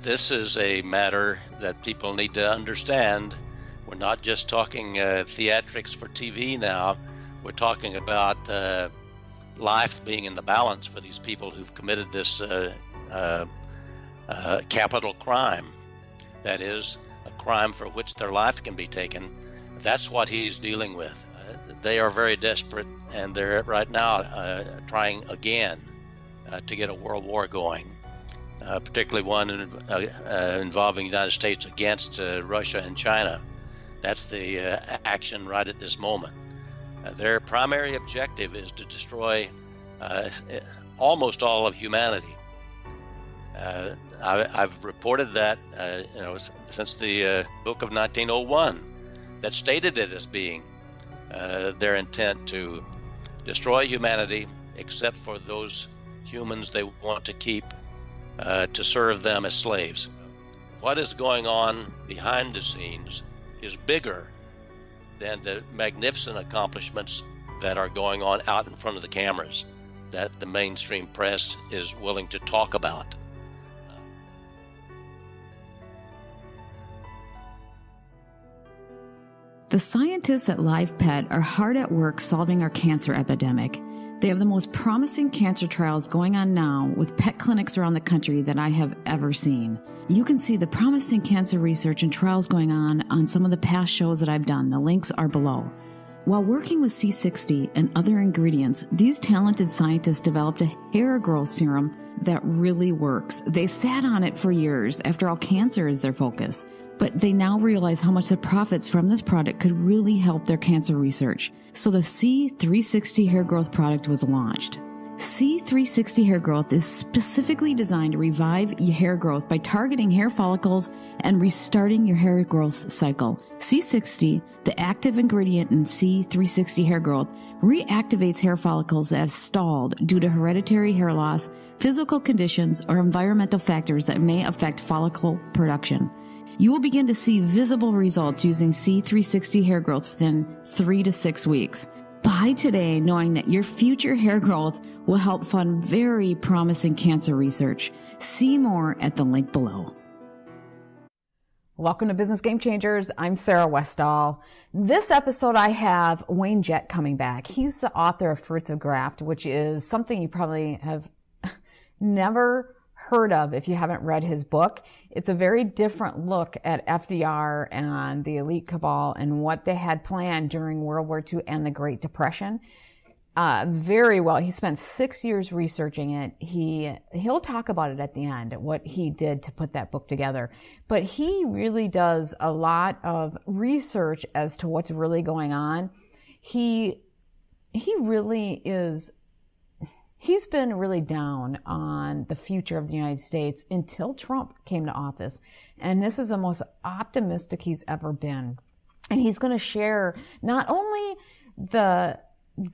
This is a matter that people need to understand. We're not just talking theatrics for TV now. We're talking about life being in the balance for these people who've committed this capital crime. That is, a crime for which their life can be taken. That's what he's dealing with. They are very desperate, and they're right now trying again to get a world war going. Particularly one involving the United States against Russia and China. That's the action right at this moment. Their primary objective is to destroy almost all of humanity. I've reported that since the book of 1901, that stated it as being their intent to destroy humanity, except for those humans they want to keep to serve them as slaves. What is going on behind the scenes is bigger than the magnificent accomplishments that are going on out in front of the cameras that the mainstream press is willing to talk about. The scientists at LivePet are hard at work solving our cancer epidemic. They have the most promising cancer trials going on now with pet clinics around the country that I have ever seen. You can see the promising cancer research and trials going on some of the past shows that I've done. The links are below. While working with C60 and other ingredients, these talented scientists developed a hair growth serum that really works. They sat on it for years. After all, cancer is their focus. But they now realize how much the profits from this product could really help their cancer research. So the C360 hair growth product was launched. C360 hair growth is specifically designed to revive your hair growth by targeting hair follicles and restarting your hair growth cycle. C60, the active ingredient in C360 hair growth, reactivates hair follicles that have stalled due to hereditary hair loss, physical conditions, or environmental factors that may affect follicle production. You will begin to see visible results using C360 hair growth within 3 to 6 weeks. Buy today knowing that your future hair growth will help fund very promising cancer research. See more at the link below. Welcome to Business Game Changers. I'm Sarah Westall. This episode I have Wayne Jett coming back. He's the author of Fruits of Graft, which is something you probably have never heard of if you haven't read his book. It's a very different look at FDR and the elite cabal and what they had planned during World War II and the Great Depression. Very well. He spent 6 years researching it. He'll talk about it at the end, what he did to put that book together. But he really does a lot of research as to what's really going on. He really is. He's been really down on the future of the United States until Trump came to office. And this is the most optimistic he's ever been. And he's going to share not only the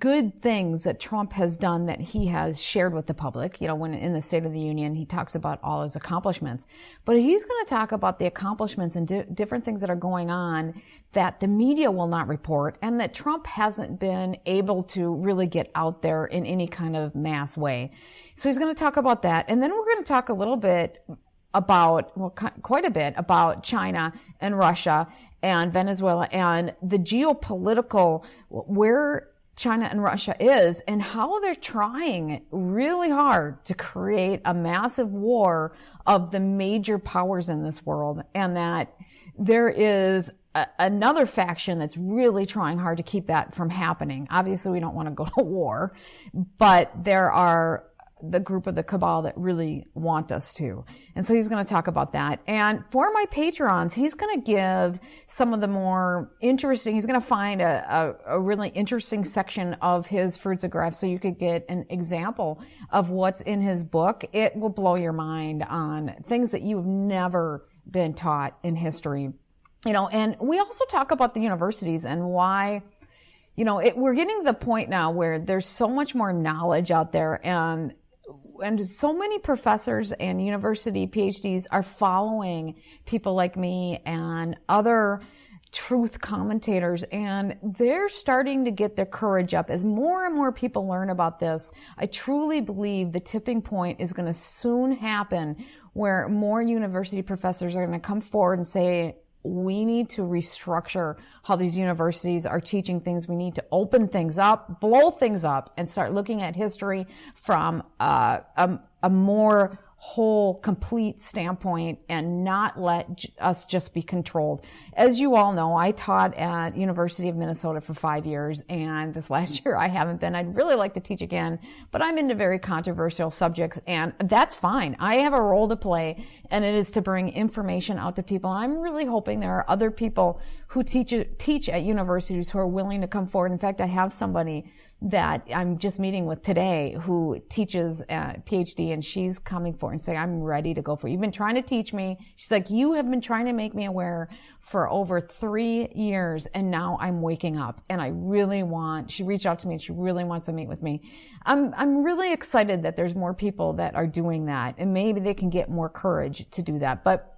good things that Trump has done that he has shared with the public, when in the State of the Union, he talks about all his accomplishments, but he's going to talk about the accomplishments and different things that are going on that the media will not report and that Trump hasn't been able to really get out there in any kind of mass way. So he's going to talk about that. And then we're going to talk a little bit quite a bit about China and Russia and Venezuela and the geopolitical, where China and Russia is and how they're trying really hard to create a massive war of the major powers in this world, and that there is another faction that's really trying hard to keep that from happening. Obviously, we don't want to go to war, but there are the group of the cabal that really want us to. And so he's going to talk about that. And for my Patrons, he's going to give some of the more interesting, he's going to find a really interesting section of his Fruits of Graft so you could get an example of what's in his book. It will blow your mind on things that you've never been taught in history. And we also talk about the universities and why, we're getting to the point now where there's so much more knowledge out there, and so many professors and university PhDs are following people like me and other truth commentators, and they're starting to get their courage up as more and more people learn about this. I truly believe the tipping point is going to soon happen where more university professors are going to come forward and say, we need to restructure how these universities are teaching things. We need to open things up, blow things up, and start looking at history from a more whole, complete standpoint and not let us just be controlled. As you all know, I taught at University of Minnesota for 5 years, and this last year I haven't been. I'd really like to teach again, but I'm into very controversial subjects, and that's fine. I have a role to play, and it is to bring information out to people. And I'm really hoping there are other people who teach at universities who are willing to come forward. In fact, I have somebody that I'm just meeting with today who teaches PhD, and she's coming forward and saying, I'm ready to go for it. You've been trying to teach me. She's like, you have been trying to make me aware for over 3 years, and now I'm waking up, and I really want, she reached out to me and she really wants to meet with me. I'm really excited that there's more people that are doing that, and maybe they can get more courage to do that. But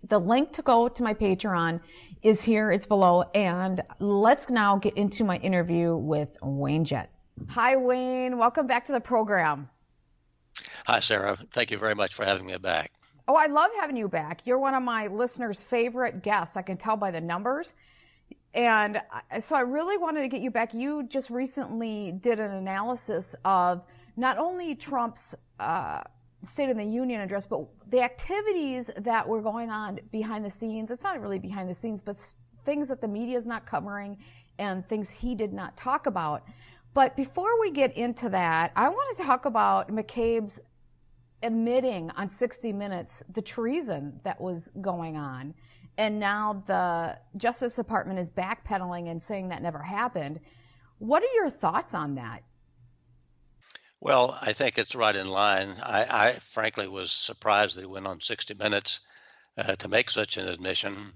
the link to go to my Patreon is here. It's below. And let's now get into my interview with Wayne Jett. Hi, Wayne. Welcome back to the program. Hi, Sarah. Thank you very much for having me back. Oh, I love having you back. You're one of my listeners' favorite guests. I can tell by the numbers. And so I really wanted to get you back. You just recently did an analysis of not only Trump's State of the Union address, but the activities that were going on behind the scenes. It's not really behind the scenes, but things that the media is not covering and things he did not talk about. But before we get into that, I want to talk about McCabe's admitting on 60 Minutes the treason that was going on. And now the Justice Department is backpedaling and saying that never happened. What are your thoughts on that? Well, I think it's right in line. I frankly was surprised that he went on 60 Minutes to make such an admission.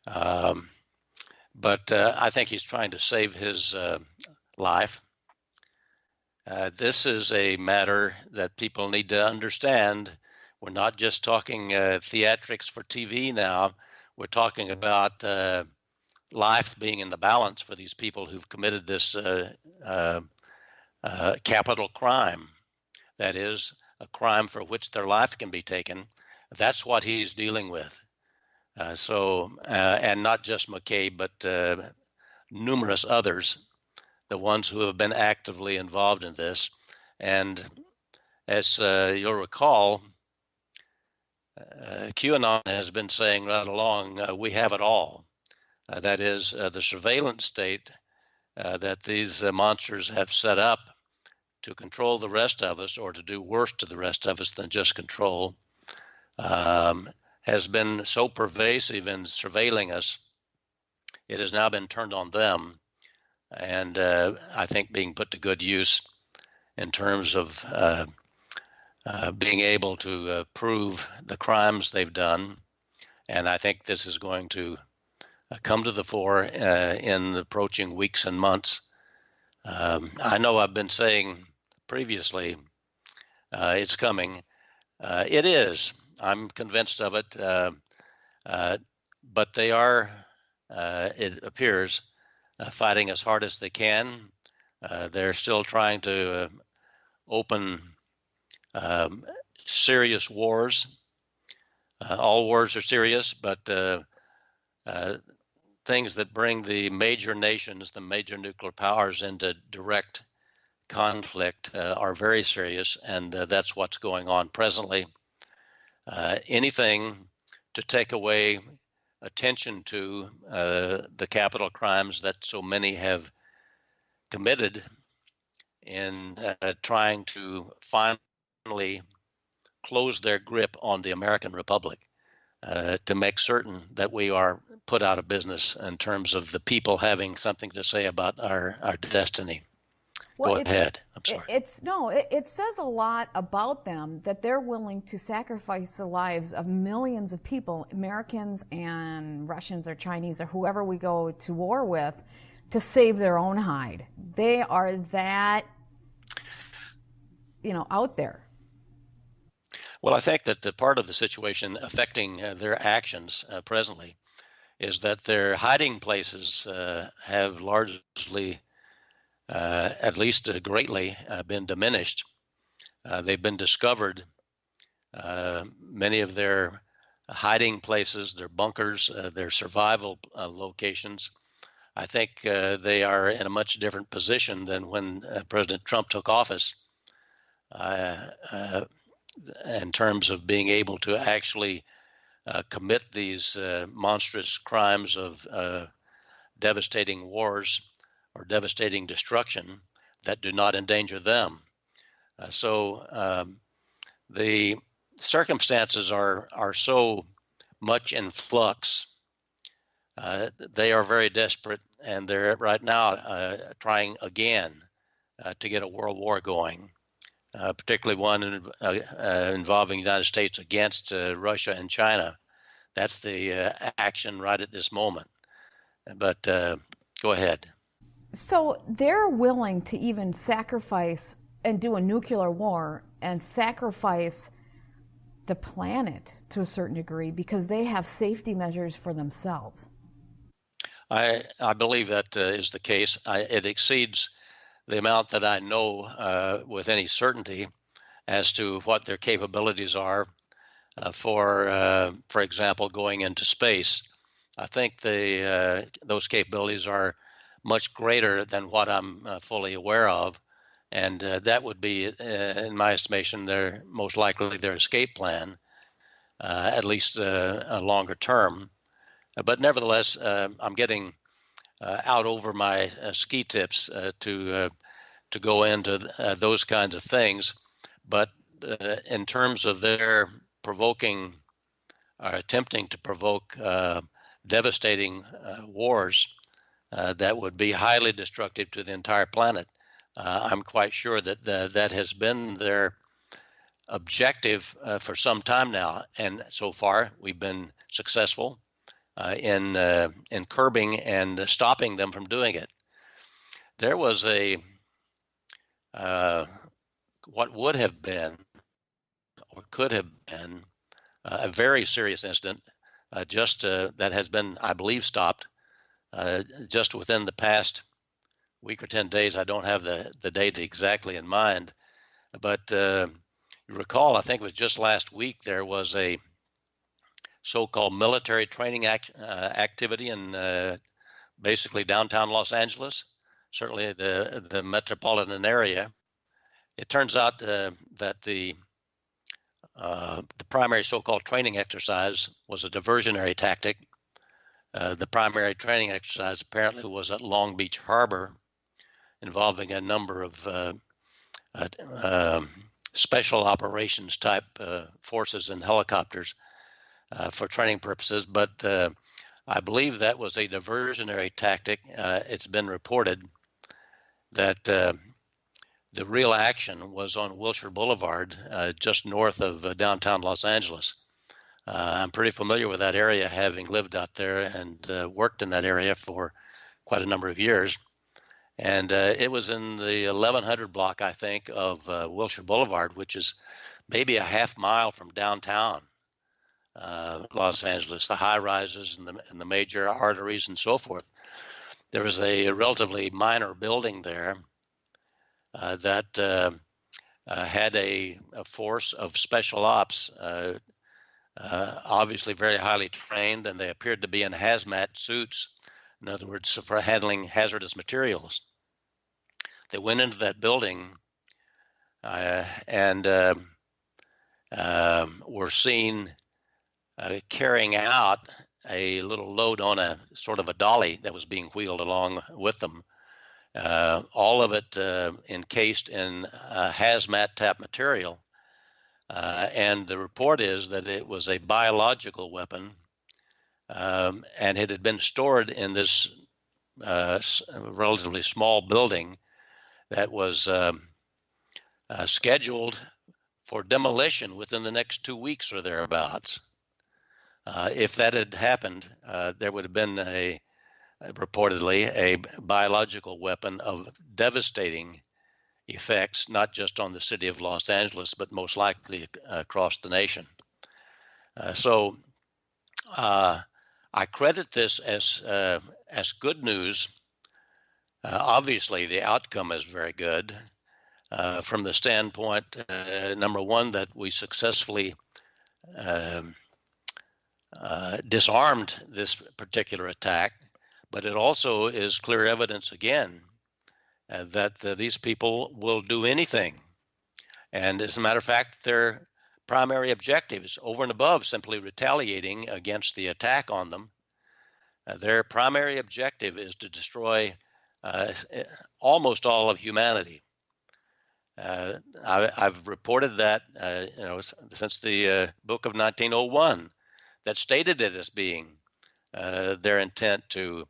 But I think he's trying to save his life. This is a matter that people need to understand. We're not just talking theatrics for TV now. We're talking about life being in the balance for these people who've committed this capital crime. That is, a crime for which their life can be taken. That's what he's dealing with. And not just McCabe, but numerous others, the ones who have been actively involved in this. And as you'll recall, QAnon has been saying right along, we have it all. That is, the surveillance state that these monsters have set up to control the rest of us, or to do worse to the rest of us than just control, has been so pervasive in surveilling us, it has now been turned on them, and I think being put to good use in terms of being able to prove the crimes they've done. And I think this is going to come to the fore in the approaching weeks and months. I know I've been saying previously it's coming. It is. I'm convinced of it. But they are, it appears, fighting as hard as they can. They're still trying to open serious wars. All wars are serious, but things that bring the major nations, the major nuclear powers, into direct conflict are very serious, and that's what's going on presently. Anything to take away attention to the capital crimes that so many have committed in trying to finally close their grip on the American Republic, to make certain that we are put out of business in terms of the people having something to say about our destiny. Well, Go ahead. I'm sorry. It says a lot about them that they're willing to sacrifice the lives of millions of people, Americans and Russians or Chinese or whoever we go to war with, to save their own hide. They are that, out there. Well, I think that the part of the situation affecting their actions presently is that their hiding places have largely, at least greatly, been diminished. They've been discovered. Many of their hiding places, their bunkers, their survival locations, I think they are in a much different position than when President Trump took office in terms of being able to actually commit these monstrous crimes of devastating wars or devastating destruction that do not endanger them. So the circumstances are so much in flux. They are very desperate, and they're right now trying again to get a world war going, particularly one involving the United States against Russia and China. That's the action right at this moment. But go ahead. So they're willing to even sacrifice and do a nuclear war and sacrifice the planet to a certain degree because they have safety measures for themselves. I believe that is the case. It exceeds the amount that I know with any certainty as to what their capabilities are for example, going into space. I think those capabilities are much greater than what I'm fully aware of, and that would be, in my estimation, most likely their escape plan, at least a longer term. But nevertheless, I'm getting out over my ski tips to go into those kinds of things. But in terms of their provoking or attempting to provoke devastating wars that would be highly destructive to the entire planet, I'm quite sure that that has been their objective for some time now, and so far we've been successful in curbing and stopping them from doing it. There was what would have been or could have been a very serious incident that has been, I believe, stopped just within the past week or 10 days. I don't have the date exactly in mind, but you recall, I think it was just last week, there was a so-called military training activity in basically downtown Los Angeles, certainly the metropolitan area. It turns out that the primary so-called training exercise was a diversionary tactic. The primary training exercise apparently was at Long Beach Harbor, involving a number of special operations type forces and helicopters for training purposes. But I believe that was a diversionary tactic. It's been reported that the real action was on Wilshire Boulevard, just north of downtown Los Angeles. I'm pretty familiar with that area, having lived out there and worked in that area for quite a number of years. And it was in the 1100 block, I think, of Wilshire Boulevard, which is maybe a half mile from downtown Los Angeles, the high rises and the major arteries and so forth. There was a relatively minor building there that had a force of special ops, obviously very highly trained, and they appeared to be in hazmat suits, in other words, for handling hazardous materials. They went into that building and were seen carrying out a little load on a sort of a dolly that was being wheeled along with them. All of it encased in hazmat type material. And the report is that it was a biological weapon, and it had been stored in this relatively small building that was scheduled for demolition within the next 2 weeks or thereabouts. If that had happened, there would have been reportedly a biological weapon of devastating effects, not just on the city of Los Angeles, but most likely across the nation. So I I credit this as good news. Obviously, the outcome is very good from the standpoint, number one, that we successfully disarmed this particular attack, but it also is clear evidence again that these people will do anything. And as a matter of fact, their primary objective is over and above simply retaliating against the attack on them. Their primary objective is to destroy almost all of humanity. I've reported that since the book of 1901, that stated it as being their intent to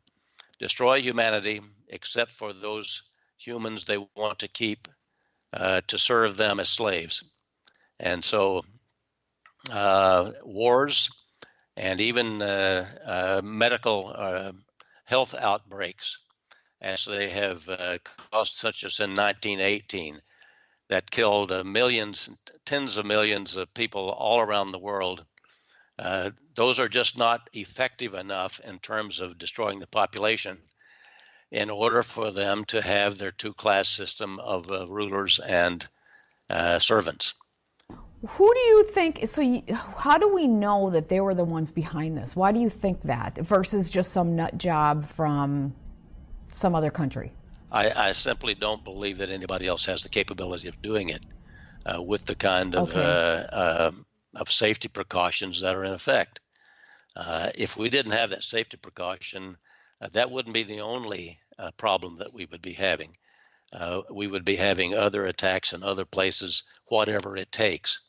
destroy humanity, except for those humans they want to keep to serve them as slaves. And so wars and even medical health outbreaks, as they have caused, such as in 1918, that killed millions, tens of millions of people all around the world. Those are just not effective enough in terms of destroying the population in order for them to have their two-class system of rulers and servants. Who do you think, how do we know that they were the ones behind this? Why do you think that versus just some nut job from some other country? I simply don't believe that anybody else has the capability of doing it with the kind of safety precautions that are in effect. If we didn't have that safety precaution, that wouldn't be the only problem that we would be having. We would be having other attacks in other places, whatever it takes.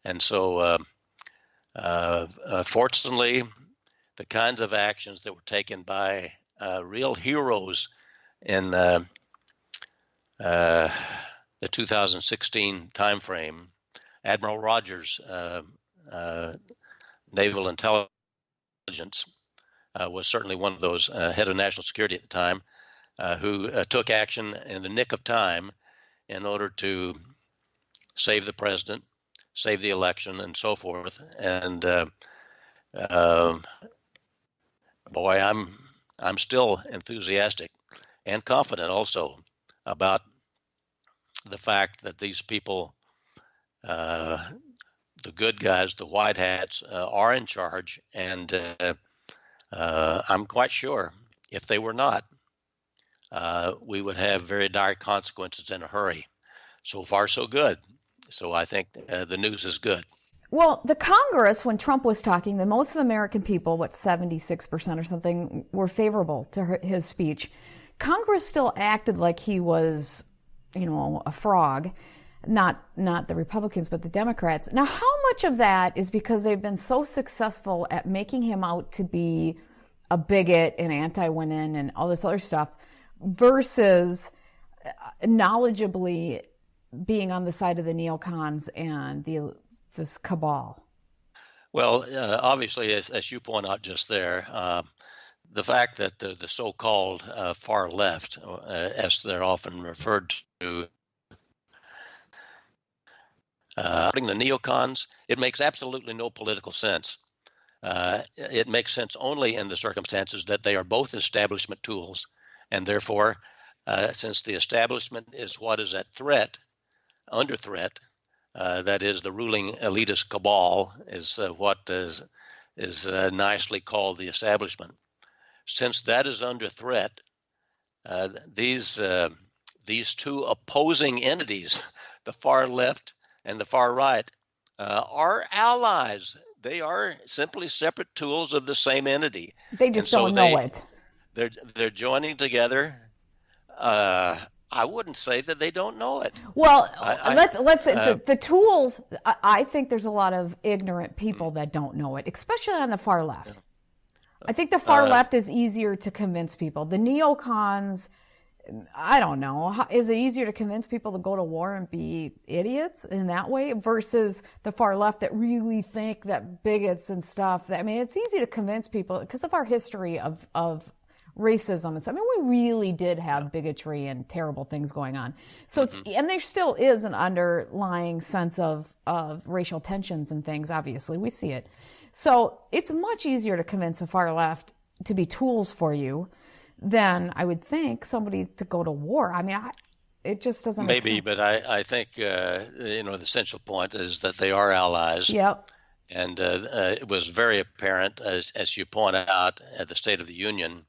And so, fortunately, the kinds of actions that were taken by real heroes in the 2016 timeframe, Admiral Rogers, Naval Intelligence, was certainly one of those, head of national security at the time, who took action in the nick of time in order to save the president, save the election, and so forth. And boy, I'm still enthusiastic and confident also about the fact that these people, the good guys, the white hats, are in charge. And I'm quite sure if they were not, we would have very dire consequences in a hurry. So far, so good. So I think the news is good. Well, the Congress, when Trump was talking, the most of the American people, 76% or something, were favorable to his speech. Congress still acted like he was, a frog, not the Republicans, but the Democrats. Now, how much of that is because they've been so successful at making him out to be a bigot and anti-women and all this other stuff versus knowledgeably being on the side of the neocons and this cabal? Well, obviously, as you point out just there, the fact that the so-called far left, as they're often referred to, the neocons, it makes absolutely no political sense. It makes sense only in the circumstances that they are both establishment tools, and therefore, since the establishment is what is under threat, that is, the ruling elitist cabal is what is nicely called the establishment. Since that is under threat, these two opposing entities, the far left and the far right, are allies. They are simply separate tools of the same entity. They just don't know it. They're joining together. I wouldn't say that they don't know it. Well, let's the tools. I think there's a lot of ignorant people that don't know it, especially on the far left. I think the far left is easier to convince people. The neocons, I don't know. Is it easier to convince people to go to war and be idiots in that way versus the far left that really think that bigots and stuff? It's easy to convince people because of our history of racism and stuff. I mean, we really did have bigotry and terrible things going on. So it's, and there still is an underlying sense of racial tensions and things, obviously. We see it. So it's much easier to convince the far left to be tools for you than, I would think, somebody to go to war. I mean, it just doesn't make Maybe, sense. but I think, the essential point is that they are allies. Yep. And it was very apparent, as you point out, at the State of the Union.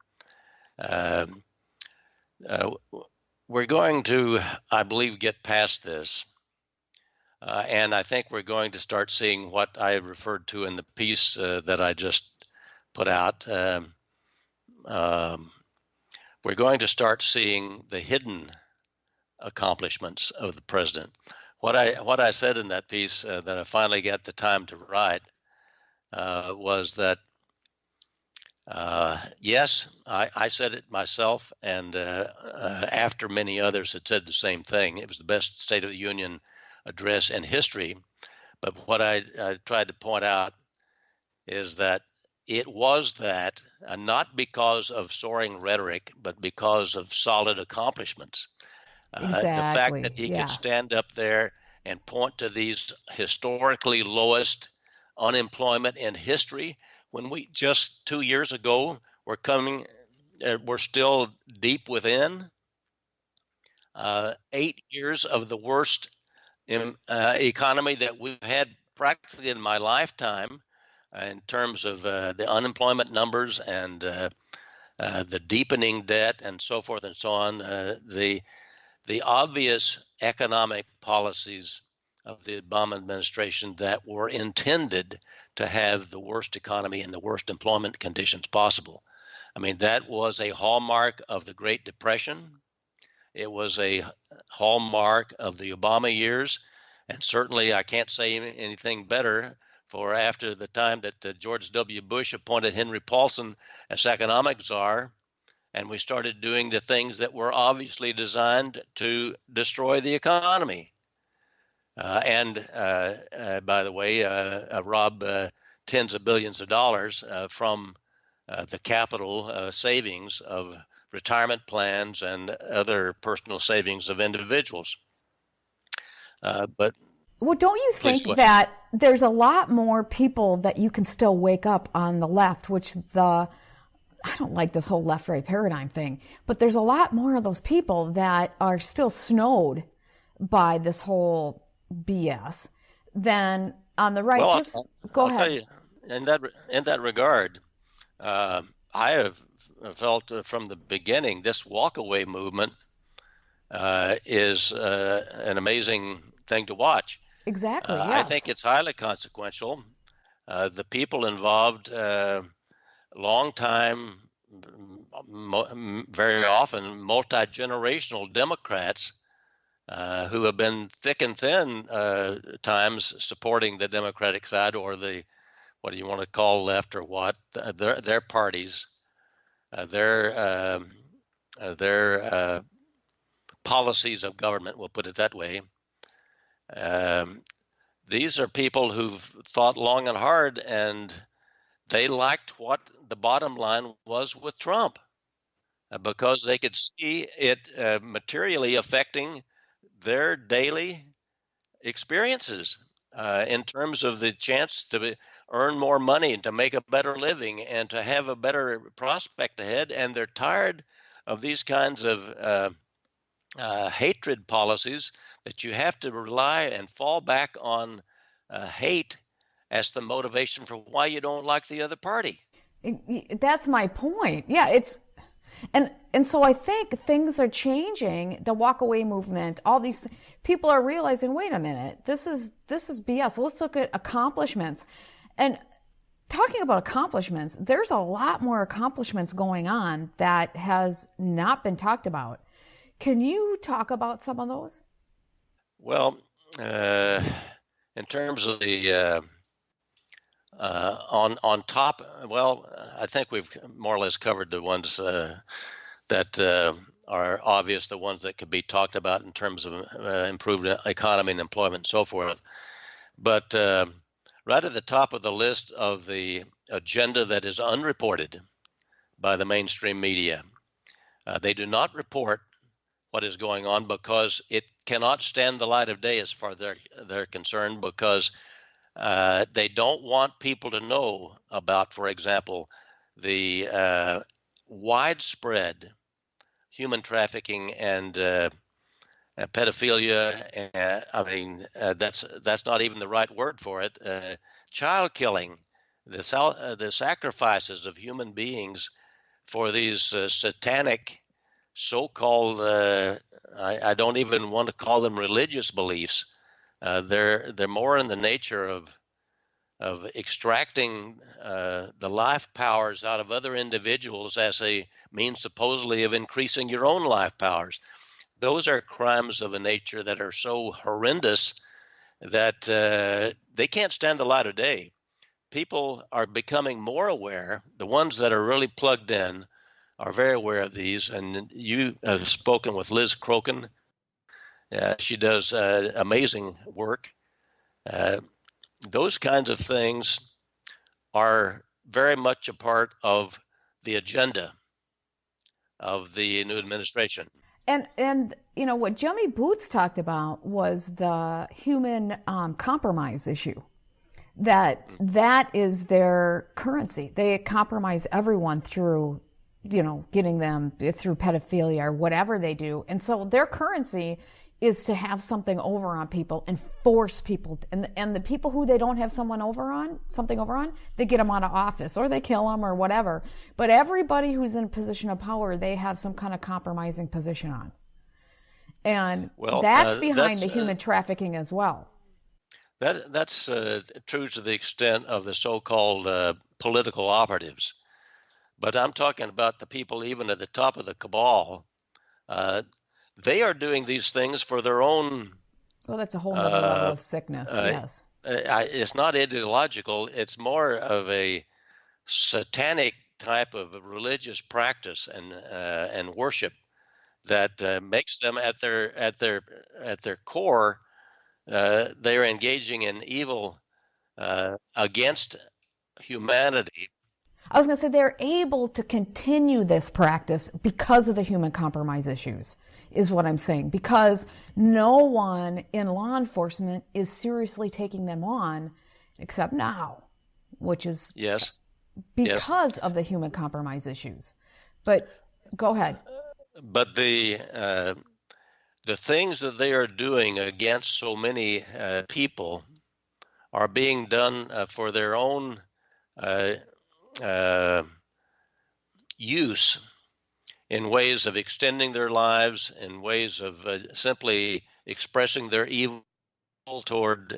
We're going to, I believe, get past this. And I think we're going to start seeing what I referred to in the piece that I just put out. We're going to start seeing the hidden accomplishments of the president. What I said in that piece that I finally got the time to write was that, yes, I said it myself, and after many others had said the same thing, it was the best State of the Union address in history. But what I tried to point out is that it was that, not because of soaring rhetoric, but because of solid accomplishments. Exactly. The fact that he could stand up there and point to these historically lowest unemployment in history, when we just 2 years ago we're still deep within 8 years of the worst economy that we've had practically in my lifetime, in terms of the unemployment numbers and the deepening debt and so forth and so on. The obvious economic policies of the Obama administration that were intended to have the worst economy and the worst employment conditions possible. I mean, that was a hallmark of the Great Depression. It was a hallmark of the Obama years. And certainly I can't say anything better for after the time that George W. Bush appointed Henry Paulson as economic czar, and we started doing the things that were obviously designed to destroy the economy. And by the way, rob tens of billions of dollars from the capital savings of retirement plans and other personal savings of individuals. But well, don't you think that there's a lot more people that you can still wake up on the left, which I don't like this whole left-right paradigm thing, but there's a lot more of those people that are still snowed by this whole BS than on the right. Well, go ahead. I'll tell you, in that regard, I have felt from the beginning this walkaway movement is an amazing thing to watch. Exactly. Yes. I think it's highly consequential. The people involved, long time, very often multi-generational Democrats who have been thick and thin times supporting the Democratic side, or the, what do you want to call, left or what, their parties, their policies of government, we'll put it that way. These are people who've thought long and hard, and they liked what the bottom line was with Trump because they could see it materially affecting their daily experiences in terms of the chance to earn more money and to make a better living and to have a better prospect ahead. And they're tired of these kinds of hatred policies that you have to rely and fall back on hate as the motivation for why you don't like the other party. That's my point. Yeah, it's and so I think things are changing. The walkaway movement, all these people are realizing, wait a minute, this is BS. Let's look at accomplishments. And talking about accomplishments, there's a lot more accomplishments going on that has not been talked about. Can you talk about some of those? Well, in terms of the on top, well, I think we've more or less covered the ones that are obvious, the ones that could be talked about in terms of improved economy and employment and so forth. But right at the top of the list of the agenda that is unreported, by the mainstream media. They do not report what is going on because it cannot stand the light of day as far as they're concerned, because they don't want people to know about, for example, the widespread human trafficking and pedophilia. That's not even the right word for it. Child killing, the sacrifices of human beings for these satanic so-called, I don't even want to call them religious beliefs. They're more in the nature of extracting the life powers out of other individuals as a means supposedly of increasing your own life powers. Those are crimes of a nature that are so horrendous that they can't stand the light of day. People are becoming more aware. The ones that are really plugged in are very aware of these. And you have spoken with Liz Crokin. She does amazing work. Those kinds of things are very much a part of the agenda of the new administration. And you know, what Jimmy Boots talked about was the human compromise issue. That is their currency. They compromise everyone through, you know, getting them through pedophilia or whatever they do. And so their currency is to have something over on people and force people and the people who they don't have something over on, they get them out of office or they kill them or whatever. But everybody who's in a position of power, they have some kind of compromising position on. And that's behind the human trafficking as well. That's true to the extent of the so-called political operatives. But I'm talking about the people even at the top of the cabal. They are doing these things for their own. Well, that's a whole other level of sickness. Yes. It's not ideological. It's more of a satanic type of religious practice and worship that makes them at their core. They are engaging in evil against humanity. I was going to say they're able to continue this practice because of the human compromise issues, is what I'm saying. Because no one in law enforcement is seriously taking them on, except now, which is because of the human compromise issues. But go ahead. But the things that they are doing against so many people are being done for their own use, in ways of extending their lives, in ways of simply expressing their evil toward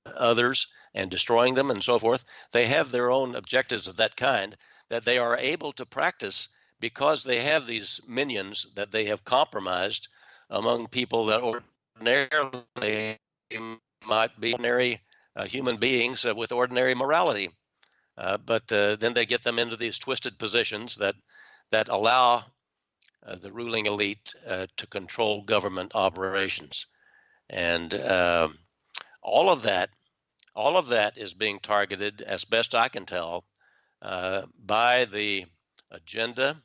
others and destroying them and so forth. They have their own objectives of that kind that they are able to practice because they have these minions that they have compromised among people that ordinarily might be ordinary human beings with ordinary morality. But then they get them into these twisted positions that allow the ruling elite to control government operations. And all of that is being targeted, as best I can tell, by the agenda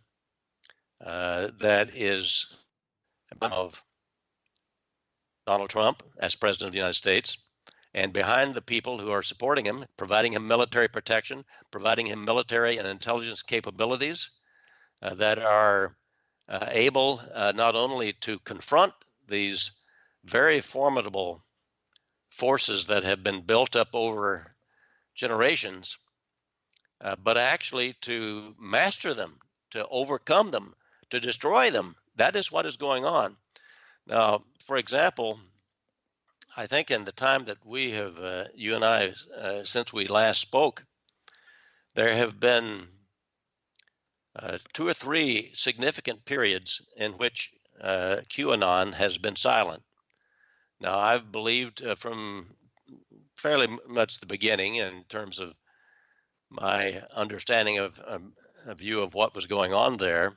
that is of Donald Trump as President of the United States, and behind the people who are supporting him, providing him military protection, providing him military and intelligence capabilities that are able not only to confront these very formidable forces that have been built up over generations, but actually to master them, to overcome them, to destroy them. That is what is going on. Now, for example, I think in the time that we have, you and I, since we last spoke, there have been 2 or 3 significant periods in which QAnon has been silent. Now, I've believed from fairly much the beginning, in terms of my understanding of a view of what was going on there,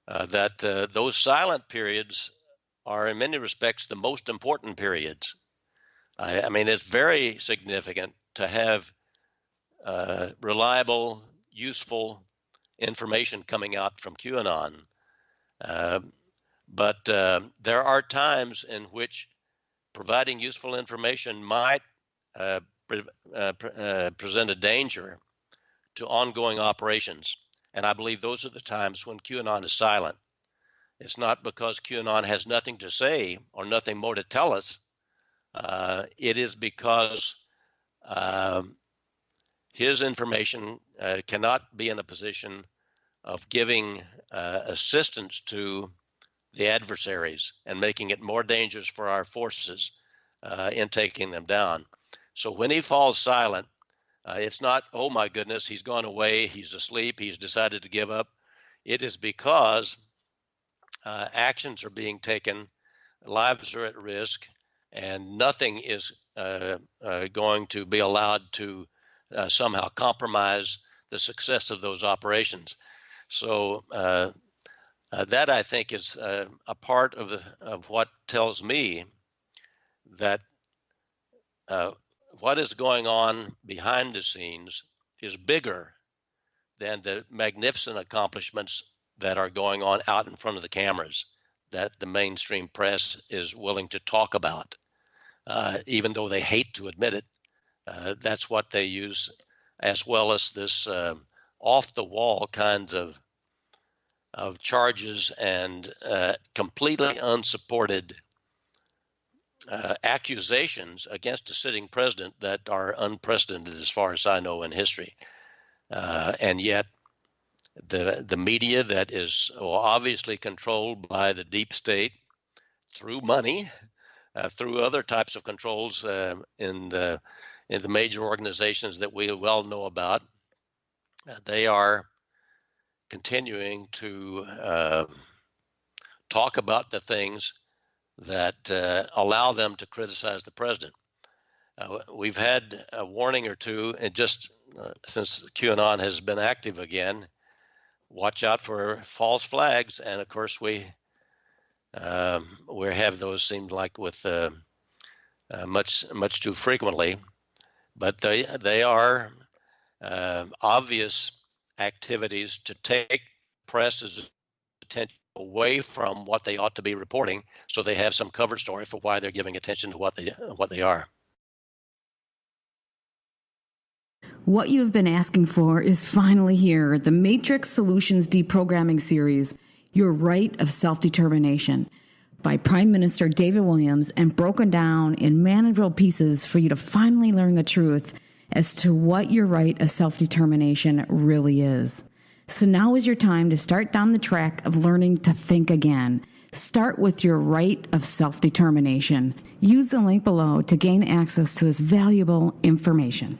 that those silent periods are in many respects the most important periods. I mean, it's very significant to have reliable, useful information coming out from QAnon. But there are times in which providing useful information might present a danger to ongoing operations. And I believe those are the times when QAnon is silent. It's not because QAnon has nothing to say or nothing more to tell us. It is because his information cannot be in a position of giving assistance to the adversaries and making it more dangerous for our forces in taking them down. So when he falls silent, it's not, oh my goodness, he's gone away, he's asleep, he's decided to give up. It is because actions are being taken, lives are at risk, and nothing is going to be allowed to somehow compromise the success of those operations. So that, I think, is a part of what tells me that what is going on behind the scenes is bigger than the magnificent accomplishments that are going on out in front of the cameras that the mainstream press is willing to talk about, even though they hate to admit it. That's what they use, as well as this off-the-wall kinds of charges and completely unsupported accusations against a sitting president that are unprecedented as far as I know in history. And yet the media that is obviously controlled by the deep state through money, through other types of controls in the major organizations that we well know about, they are continuing to talk about the things that allow them to criticize the president. We've had a warning or two, and just since QAnon has been active again, watch out for false flags. And of course, we have those, seemed like, with much too frequently. But they are obvious activities to take press's attention away from what they ought to be reporting, so they have some cover story for why they're giving attention to what they are. What you have been asking for is finally here. The Matrix Solutions Deprogramming Series, Your Right of Self-Determination, by Prime Minister David Williams, and broken down in manageable pieces for you to finally learn the truth as to what your right of self-determination really is. So now is your time to start down the track of learning to think again. Start with your right of self-determination. Use the link below to gain access to this valuable information.